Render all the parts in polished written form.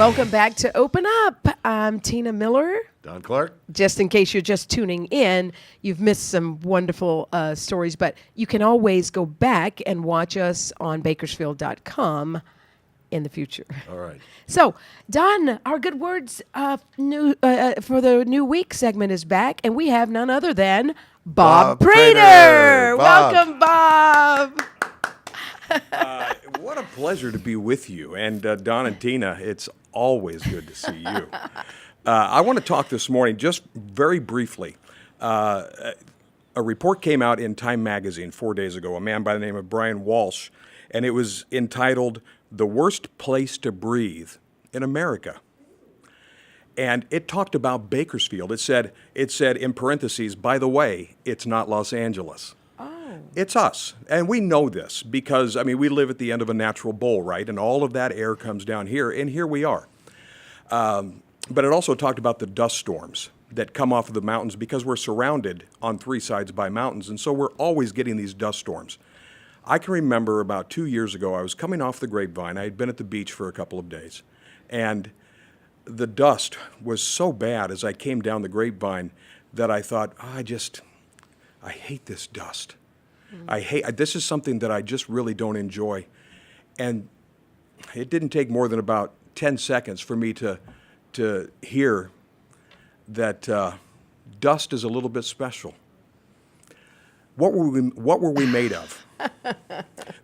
Welcome back to Open Up. I'm Tina Miller. Don Clark. Just in case you're just tuning in, you've missed some wonderful stories, but you can always go back and watch us on bakersfield.com in the future. All right. So, Don, our Good Words new for the new week segment is back, and we have none other than Bob Prater. Welcome, Bob. What a pleasure to be with you. And Don and Tina, it's always good to see you. I want to talk this morning just very briefly. A report came out in Time magazine 4 days ago, a man by the name of Brian Walsh, and it was entitled, "The Worst Place to Breathe in America." And it talked about Bakersfield. It said in parentheses, by the way, it's not Los Angeles. It's us. And we know this because, we live at the end of a natural bowl, right? And all of that air comes down here, and here we are. But it also talked about the dust storms that come off of the mountains because we're surrounded on three sides by mountains, and so we're always getting these dust storms. I can remember about 2 years ago, I was coming off the Grapevine. I had been at the beach for a couple of days, and the dust was so bad as I came down the Grapevine that I thought, I hate this dust. This is something that I just really don't enjoy. And it didn't take more than about 10 seconds for me to hear that dust is a little bit special. What were we made of?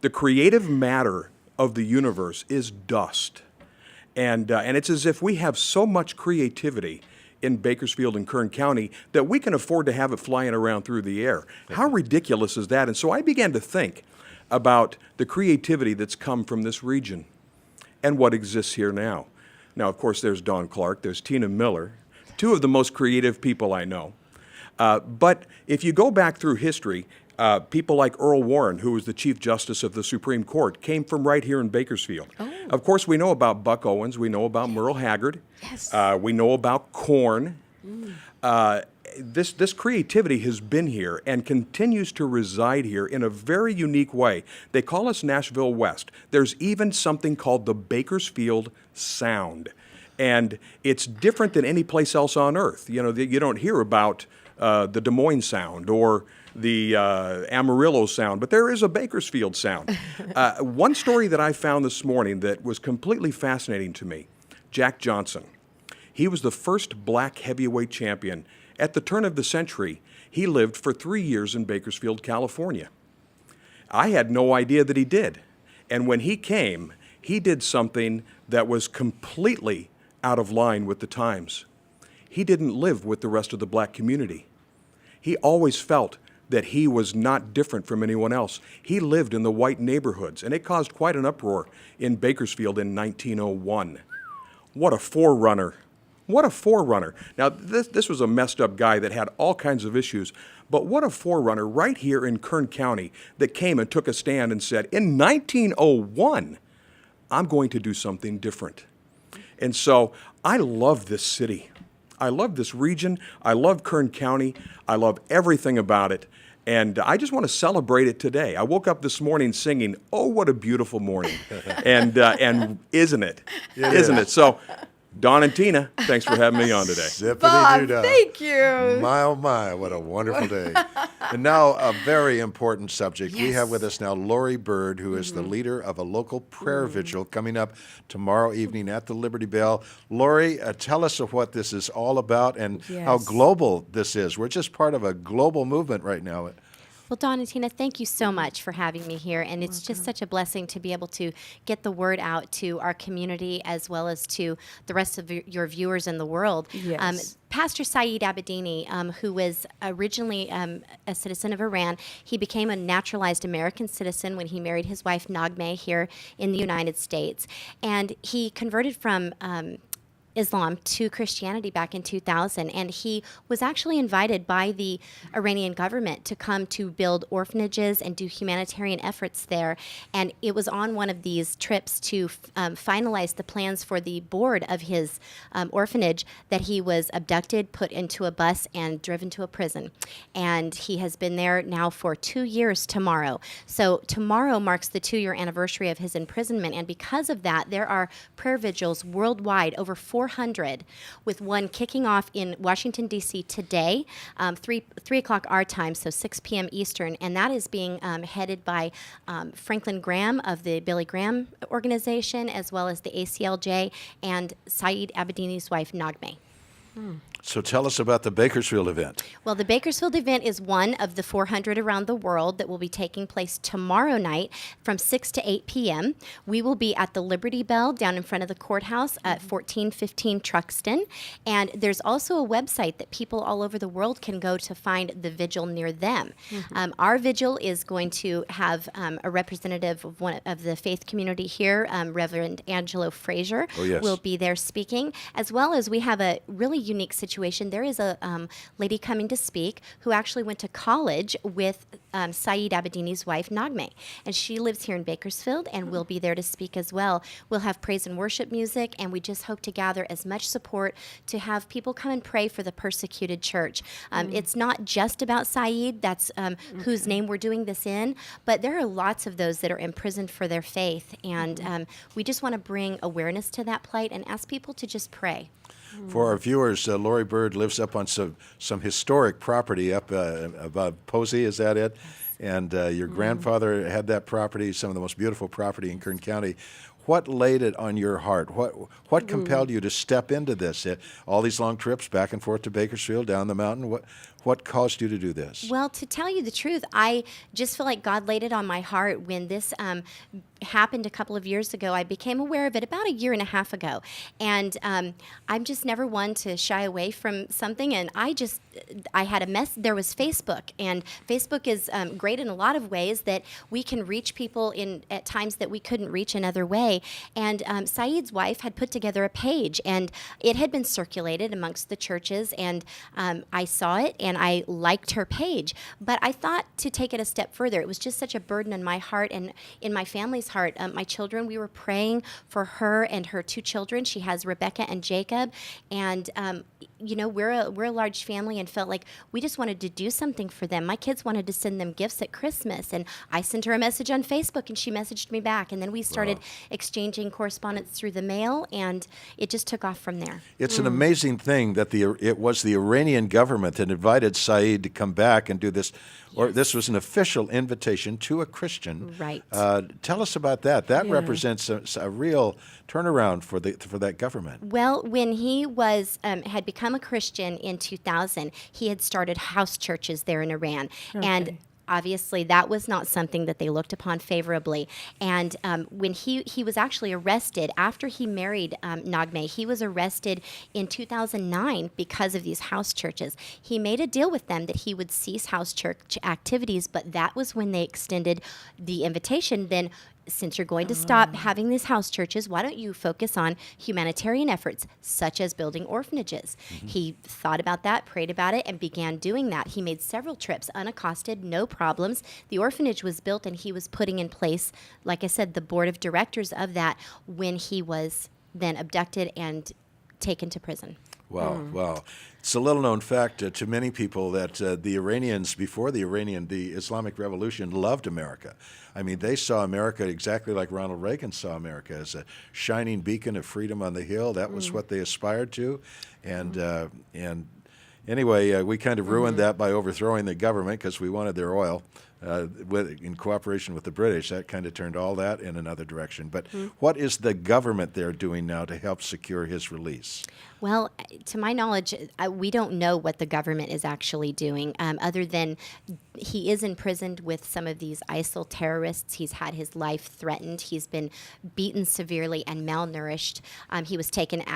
The creative matter of the universe is dust. And it's as if we have so much creativity in Bakersfield and Kern County that we can afford to have it flying around through the air. How ridiculous is that? And so I began to think about the creativity that's come from this region and what exists here now. Now, of course, there's Don Clark, there's Tina Miller, two of the most creative people I know. But if you go back through history, people like Earl Warren, who was the Chief Justice of the Supreme Court, came from right here in Bakersfield. Oh. Of course, we know about Buck Owens. We know about Merle Haggard. Yes. We know about corn. This creativity has been here and continues to reside here in a very unique way. They call us Nashville West. There's even something called the Bakersfield Sound. And it's different than any place else on earth. You don't hear about the Des Moines Sound or the Amarillo Sound, but there is a Bakersfield Sound. One story that I found this morning that was completely fascinating to me, Jack Johnson. He was the first black heavyweight champion. At the turn of the century, he lived for 3 years in Bakersfield, California. I had no idea that he did. And when he came, he did something that was completely out of line with the times. He didn't live with the rest of the black community. He always felt that he was not different from anyone else. He lived in the white neighborhoods, and it caused quite an uproar in Bakersfield in 1901. What a forerunner. What a forerunner. Now, this was a messed up guy that had all kinds of issues, but what a forerunner right here in Kern County that came and took a stand and said, in 1901, I'm going to do something different. And so I love this city. I love this region. I love Kern County. I love everything about it. And I just want to celebrate it today. I woke up this morning singing, "Oh, what a beautiful morning." and isn't it? Isn't it? So, Don and Tina, thanks for having me on today. Bob, thank you. My, oh, my, what a wonderful day. And now a very important subject. Yes. We have with us now Lori Bird, who is the leader of a local prayer vigil coming up tomorrow evening at the Liberty Bell. Lori, tell us of what this is all about and how global this is. We're just part of a global movement right now. Well, Dawn and Tina, thank you so much for having me here. And it's just such a blessing to be able to get the word out to our community as well as to the rest of your viewers in the world. Yes. Pastor Saeed Abedini, who was originally a citizen of Iran, he became a naturalized American citizen when he married his wife Nagmeh here in the United States. And he converted from Islam to Christianity back in 2000, and he was actually invited by the Iranian government to come to build orphanages and do humanitarian efforts there. And it was on one of these trips to finalize the plans for the board of his orphanage that he was abducted, put into a bus, and driven to a prison. And he has been there now for 2 years tomorrow. So tomorrow marks the 2-year anniversary of his imprisonment, and because of that, there are prayer vigils worldwide, over 400, with one kicking off in Washington, D.C. today, 3 o'clock our time, so 6 p.m. Eastern, and that is being headed by Franklin Graham of the Billy Graham organization, as well as the ACLJ, and Saeed Abedini's wife, Naghmeh. So tell us about the Bakersfield event. Well, the Bakersfield event is one of the 400 around the world that will be taking place tomorrow night from 6 to 8 p.m. We will be at the Liberty Bell down in front of the courthouse at 1415 Truxton. And there's also a website that people all over the world can go to find the vigil near them. Our vigil is going to have a representative of one of the faith community here, Reverend Angelo Frazier, will be there speaking, as well as we have a really unique situation. There is a lady coming to speak who actually went to college with Saeed Abedini's wife, Naghmeh, and she lives here in Bakersfield and will be there to speak as well. We'll have praise and worship music, and we just hope to gather as much support to have people come and pray for the persecuted church. It's not just about Saeed, that's whose name we're doing this in, but there are lots of those that are imprisoned for their faith, and we just want to bring awareness to that plight and ask people to just pray. For our viewers, Lori Bird lives up on some historic property up above Posey, is that it? And your grandfather had that property, some of the most beautiful property in Kern County. What laid it on your heart? What compelled you to step into this? All these long trips back and forth to Bakersfield, down the mountain. What caused you to do this? Well, to tell you the truth, I just feel like God laid it on my heart when this happened a couple of years ago. I became aware of it about a year and a half ago. And I'm just never one to shy away from something. And I had a mess. There was Facebook. And Facebook is great in a lot of ways, that we can reach people at times that we couldn't reach another way. And Saeed's wife had put together a page, and it had been circulated amongst the churches. And I saw it, and I liked her page. But I thought to take it a step further. It was just such a burden on my heart and in my family's heart. My children, we were praying for her and her 2 children. She has Rebecca and Jacob. And, we're a large family, and felt like we just wanted to do something for them. My kids wanted to send them gifts at Christmas. And I sent her a message on Facebook, and she messaged me back. And then we started exchanging correspondence through the mail, and it just took off from there. It's an amazing thing that it was the Iranian government that invited Saeed to come back and do this, or this was an official invitation to a Christian. Right. Tell us about that. That represents a real turnaround for that government. Well, when he had become a Christian in 2000, he had started house churches there in Iran, and obviously, that was not something that they looked upon favorably. And when he was actually arrested after he married Naghmeh, he was arrested in 2009 because of these house churches. He made a deal with them that he would cease house church activities, but that was when they extended the invitation. Then, since you're going to stop having these house churches, why don't you focus on humanitarian efforts, such as building orphanages? He thought about that, prayed about it, and began doing that. He made several trips, unaccosted, no problems. The orphanage was built, and he was putting in place, like I said, the board of directors of that when he was then abducted and taken to prison. Wow, wow. It's a little-known fact to many people that the Iranians, before the Islamic Revolution, loved America. I mean, they saw America exactly like Ronald Reagan saw America, as a shining beacon of freedom on the hill. That was what they aspired to. And anyway, we kind of ruined that by overthrowing the government because we wanted their oil. In cooperation with the British, that kind of turned all that in another direction. But what is the government there doing now to help secure his release? Well, to my knowledge, we don't know what the government is actually doing, other than he is imprisoned with some of these ISIL terrorists. He's had his life threatened. He's been beaten severely and malnourished. He was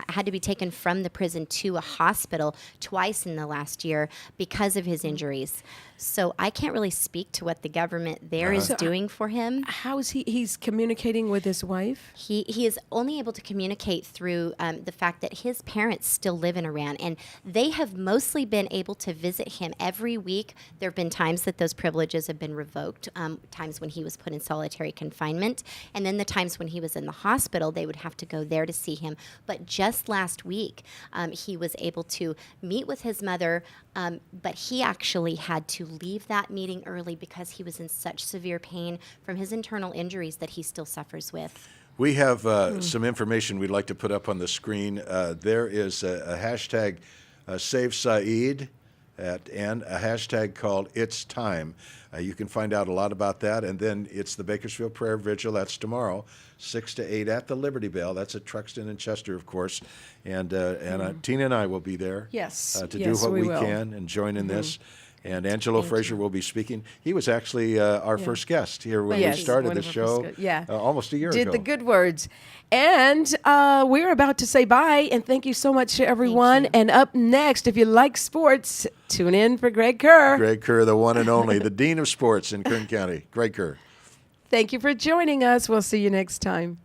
had to be taken from the prison to a hospital twice in the last year because of his injuries. So I can't really speak to what the government there is doing for him. How is he's communicating with his wife? He is only able to communicate through the fact that his parents still live in Iran, and they have mostly been able to visit him every week. There have been times that those privileges have been revoked, times when he was put in solitary confinement, and then the times when he was in the hospital, they would have to go there to see him. But just last week, he was able to meet with his mother, but he actually had to leave that meeting early because he was in such severe pain from his internal injuries that he still suffers with. We have some information we'd like to put up on the screen. There is a hashtag Save Saeed and a hashtag called It's Time. You can find out a lot about that. And then it's the Bakersfield Prayer Vigil. That's tomorrow, 6 to 8 at the Liberty Bell. That's at Truxton and Chester, of course. And Tina and I will be there Yes. to Yes, do what we we will. can and join in this. And Angelo Frazier will be speaking. He was actually our first guest here when Yes, we started one the of our show first yeah. almost a year Did ago. the good words. And we're about to say bye, and thank you so much to everyone. you. And up next, if you like sports, tune in for Greg Kerr. Greg Kerr, the one and only, the Dean of Sports in Kern County. Greg Kerr. Thank you for joining us. We'll see you next time.